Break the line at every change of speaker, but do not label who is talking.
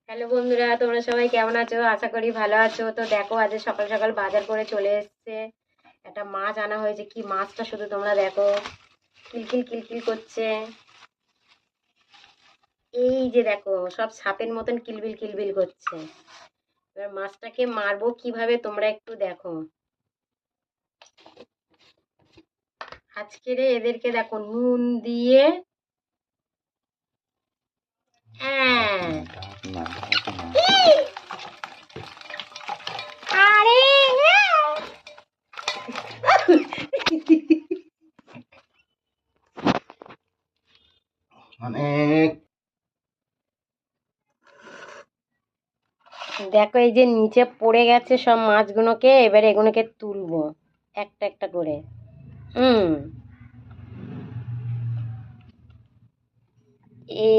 Hello বন্ধুরা, তোমরা সবাই কেমন আছো? আশা করি ভালো আছো। তো দেখো, আজ সকাল সকাল বাজার করে চলে এসেছে। একটা মাছ আনা হয়েছে। কি মাছটা শুধু তোমরা দেখো, কিলকিল কিলকিল করছে। এই যে দেখো, সব সাপের মতন কিলবিল কিলবিল করছে। এবার মাছটাকে মারবো কিভাবে তোমরা একটু দেখো। আজকে রে এদেরকে দেখো নুন দিয়ে, হ্যাঁ, আরে
অনেক
দেখো, এই যে নিচে পড়ে গেছে সব মাছগুলোকে। এবার এগুলোকে তুলবো একটা একটা করে। হুম। এ